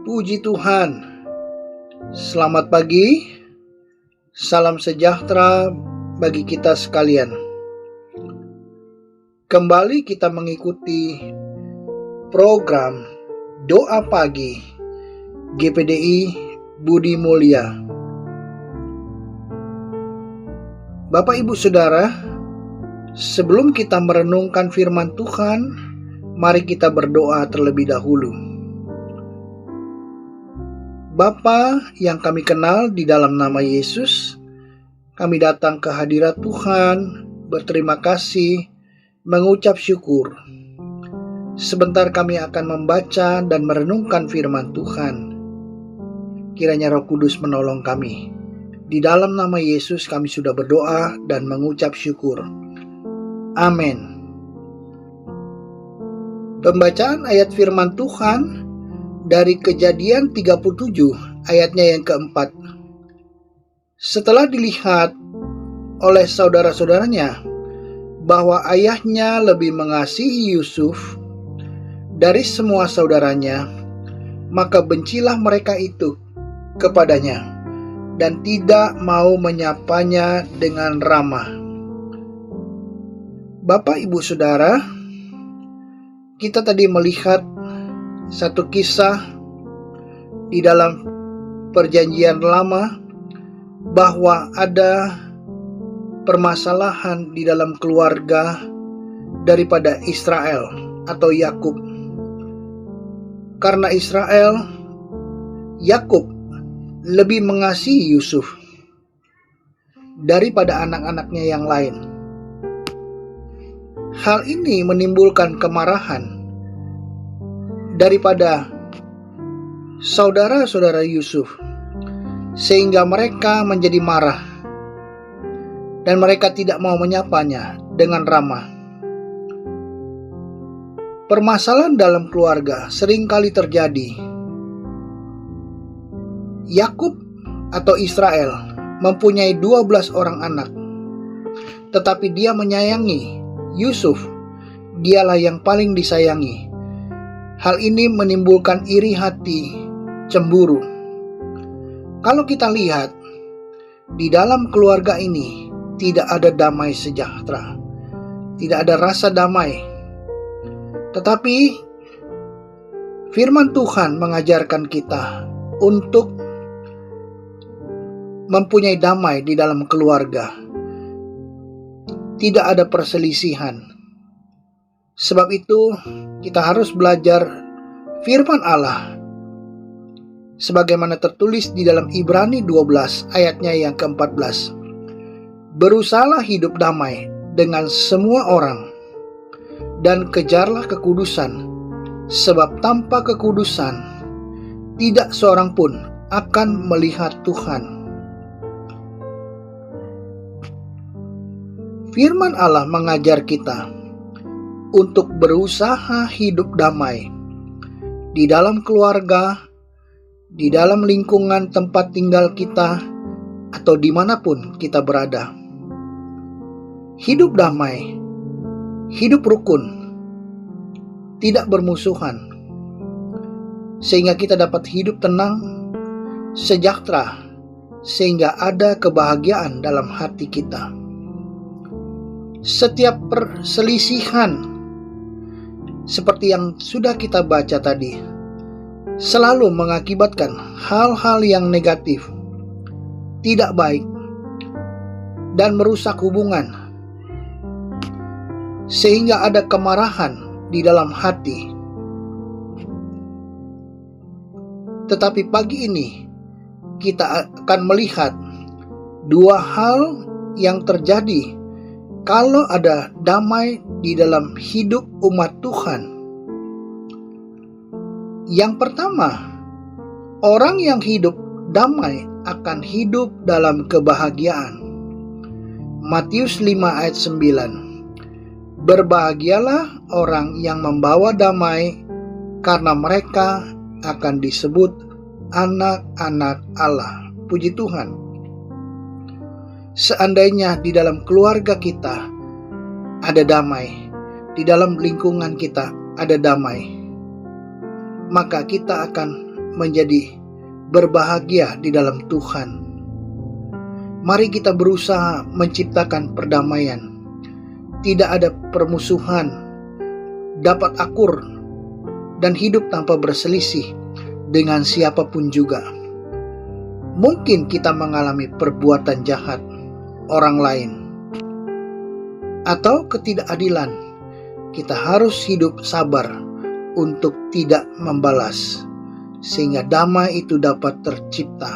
Puji Tuhan, selamat pagi, salam sejahtera bagi kita sekalian. Kembali kita mengikuti program Doa Pagi GPDI Budi Mulia. Bapak Ibu Saudara, sebelum kita merenungkan firman Tuhan, mari kita berdoa terlebih dahulu. Bapa yang kami kenal di dalam nama Yesus, kami datang ke hadirat Tuhan, berterima kasih, mengucap syukur. Sebentar kami akan membaca dan merenungkan firman Tuhan. Kiranya Roh Kudus menolong kami. Di dalam nama Yesus kami sudah berdoa dan mengucap syukur. Amin. Pembacaan ayat firman Tuhan dari Kejadian 37 ayatnya yang keempat. Setelah dilihat oleh saudara-saudaranya bahwa ayahnya lebih mengasihi Yusuf dari semua saudaranya, maka bencilah mereka itu kepadanya dan tidak mau menyapanya dengan ramah. Bapak Ibu Saudara, kita tadi melihat satu kisah di dalam Perjanjian Lama bahwa ada permasalahan di dalam keluarga daripada Israel atau Yakub. Karena Yakub lebih mengasihi Yusuf daripada anak-anaknya yang lain. Hal ini menimbulkan kemarahan daripada saudara-saudara Yusuf, sehingga mereka menjadi marah dan mereka tidak mau menyapanya dengan ramah. Permasalahan dalam keluarga seringkali terjadi. Yakub atau Israel mempunyai 12 orang anak, tetapi dia menyayangi Yusuf. Dialah yang paling disayangi. Hal ini menimbulkan iri hati, cemburu. Kalau kita lihat, di dalam keluarga ini tidak ada damai sejahtera, tidak ada rasa damai. Tetapi firman Tuhan mengajarkan kita untuk mempunyai damai di dalam keluarga. Tidak ada perselisihan. Sebab itu kita harus belajar firman Allah sebagaimana tertulis di dalam Ibrani 12 ayatnya yang ke-14. Berusahalah hidup damai dengan semua orang dan kejarlah kekudusan, sebab tanpa kekudusan tidak seorang pun akan melihat Tuhan. Firman Allah mengajar kita untuk berusaha hidup damai di dalam keluarga, di dalam lingkungan tempat tinggal kita, atau dimanapun kita berada. Hidup damai, hidup rukun, tidak bermusuhan, sehingga kita dapat hidup tenang, sejahtera, sehingga ada kebahagiaan dalam hati kita. Setiap perselisihan seperti yang sudah kita baca tadi, selalu mengakibatkan hal-hal yang negatif, tidak baik, dan merusak hubungan, sehingga ada kemarahan di dalam hati. Tetapi pagi ini, kita akan melihat dua hal yang terjadi kalau ada damai di dalam hidup umat Tuhan. Yang pertama, orang yang hidup damai akan hidup dalam kebahagiaan. Matius 5 ayat 9. Berbahagialah orang yang membawa damai, karena mereka akan disebut anak-anak Allah. Puji Tuhan. Seandainya di dalam keluarga kita ada damai, di dalam lingkungan kita ada damai, maka kita akan menjadi berbahagia di dalam Tuhan. Mari kita berusaha menciptakan perdamaian. Tidak ada permusuhan, dapat akur, dan hidup tanpa berselisih dengan siapapun juga. Mungkin kita mengalami perbuatan jahat orang lain atau ketidakadilan. Kita harus hidup sabar untuk tidak membalas, sehingga damai itu dapat tercipta.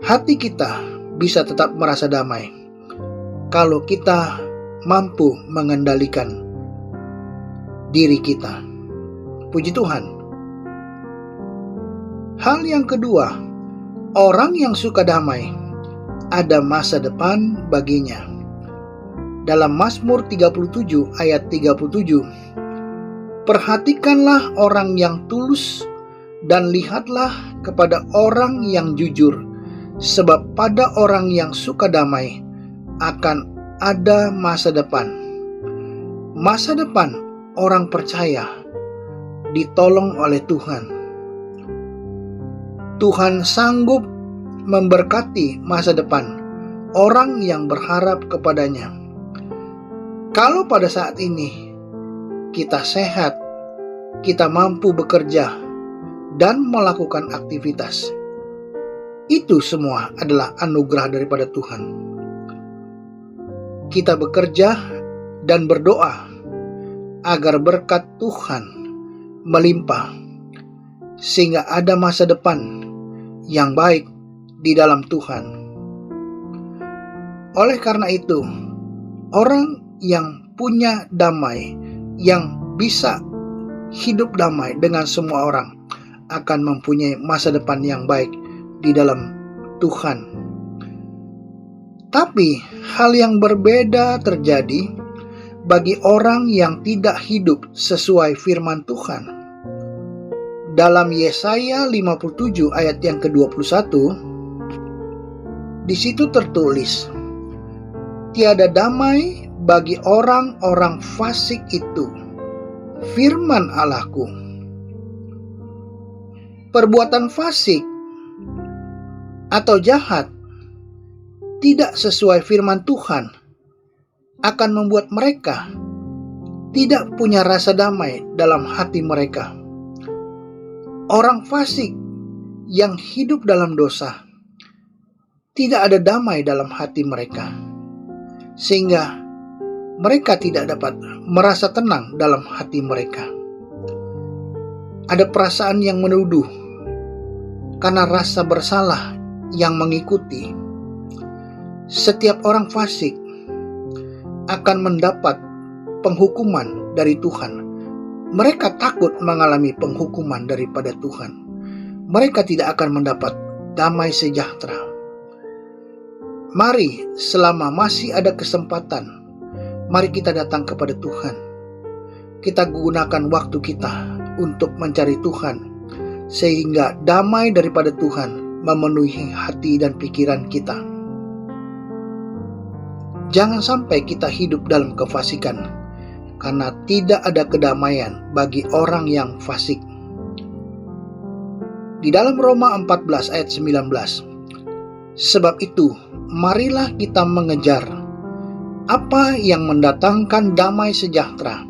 Hati kita bisa tetap merasa damai kalau kita mampu mengendalikan diri kita. Puji Tuhan. Hal yang kedua, orang yang suka damai ada masa depan baginya. Dalam Mazmur 37 ayat 37, perhatikanlah orang yang tulus dan lihatlah kepada orang yang jujur, sebab pada orang yang suka damai akan ada masa depan. Masa depan orang percaya ditolong oleh Tuhan. Tuhan sanggup memberkati masa depan orang yang berharap kepadanya. Kalau pada saat ini kita sehat, kita mampu bekerja dan melakukan aktivitas, itu semua adalah anugerah daripada Tuhan. Kita bekerja dan berdoa agar berkat Tuhan melimpah, sehingga ada masa depan yang baik di dalam Tuhan. Oleh karena itu, orang yang punya damai, yang bisa hidup damai dengan semua orang, akan mempunyai masa depan yang baik di dalam Tuhan. Tapi hal yang berbeda terjadi bagi orang yang tidak hidup sesuai firman Tuhan. Dalam Yesaya 57 ayat yang ke-21, di situ tertulis, tiada damai bagi orang-orang fasik itu, firman Allahku. Perbuatan fasik atau jahat tidak sesuai firman Tuhan akan membuat mereka tidak punya rasa damai dalam hati mereka. Orang fasik yang hidup dalam dosa tidak ada damai dalam hati mereka, sehingga mereka tidak dapat merasa tenang dalam hati mereka. Ada perasaan yang menuduh karena rasa bersalah yang mengikuti. Setiap orang fasik akan mendapat penghukuman dari Tuhan. Mereka takut mengalami penghukuman daripada Tuhan. Mereka tidak akan mendapat damai sejahtera. Mari, selama masih ada kesempatan, mari kita datang kepada Tuhan. Kita gunakan waktu kita untuk mencari Tuhan, sehingga damai daripada Tuhan memenuhi hati dan pikiran kita. Jangan sampai kita hidup dalam kefasikan, karena tidak ada kedamaian bagi orang yang fasik. Di dalam Roma 14 ayat 19, sebab itu marilah kita mengejar apa yang mendatangkan damai sejahtera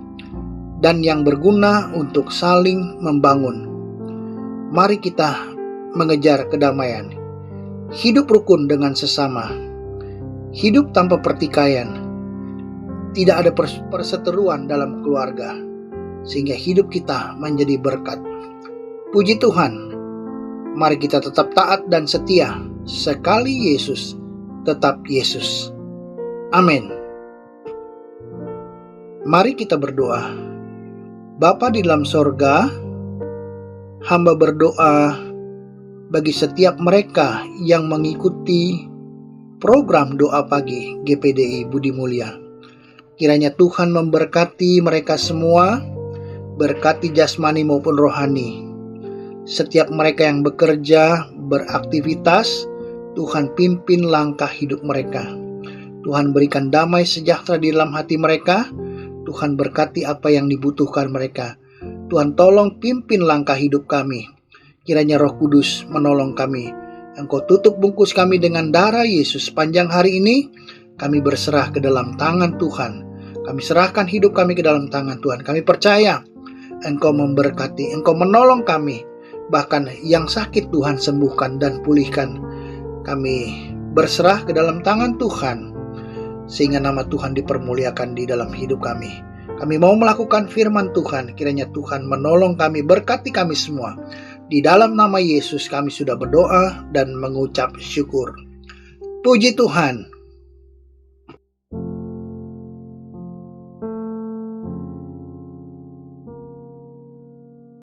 dan yang berguna untuk saling membangun. Mari kita mengejar kedamaian, hidup rukun dengan sesama, hidup tanpa pertikaian, tidak ada perseteruan dalam keluarga, sehingga hidup kita menjadi berkat. Puji Tuhan, mari kita tetap taat dan setia, sekali Yesus, tetap Yesus. Amin. Mari kita berdoa. Bapa di dalam sorga, hamba berdoa bagi setiap mereka yang mengikuti program doa pagi GPDI Budi Mulia. Kiranya Tuhan memberkati mereka semua, berkati jasmani maupun rohani. Setiap mereka yang bekerja, beraktivitas, Tuhan pimpin langkah hidup mereka. Tuhan berikan damai sejahtera di dalam hati mereka. Tuhan berkati apa yang dibutuhkan mereka. Tuhan tolong pimpin langkah hidup kami. Kiranya Roh Kudus menolong kami. Engkau tutup bungkus kami dengan darah Yesus. Sepanjang hari ini kami berserah ke dalam tangan Tuhan. Kami serahkan hidup kami ke dalam tangan Tuhan. Kami percaya Engkau memberkati, Engkau menolong kami. Bahkan yang sakit Tuhan sembuhkan dan pulihkan. Kami berserah ke dalam tangan Tuhan, sehingga nama Tuhan dipermuliakan di dalam hidup kami. Kami mau melakukan firman Tuhan. Kiranya Tuhan menolong kami, berkati kami semua. Di dalam nama Yesus kami sudah berdoa dan mengucap syukur. Puji Tuhan.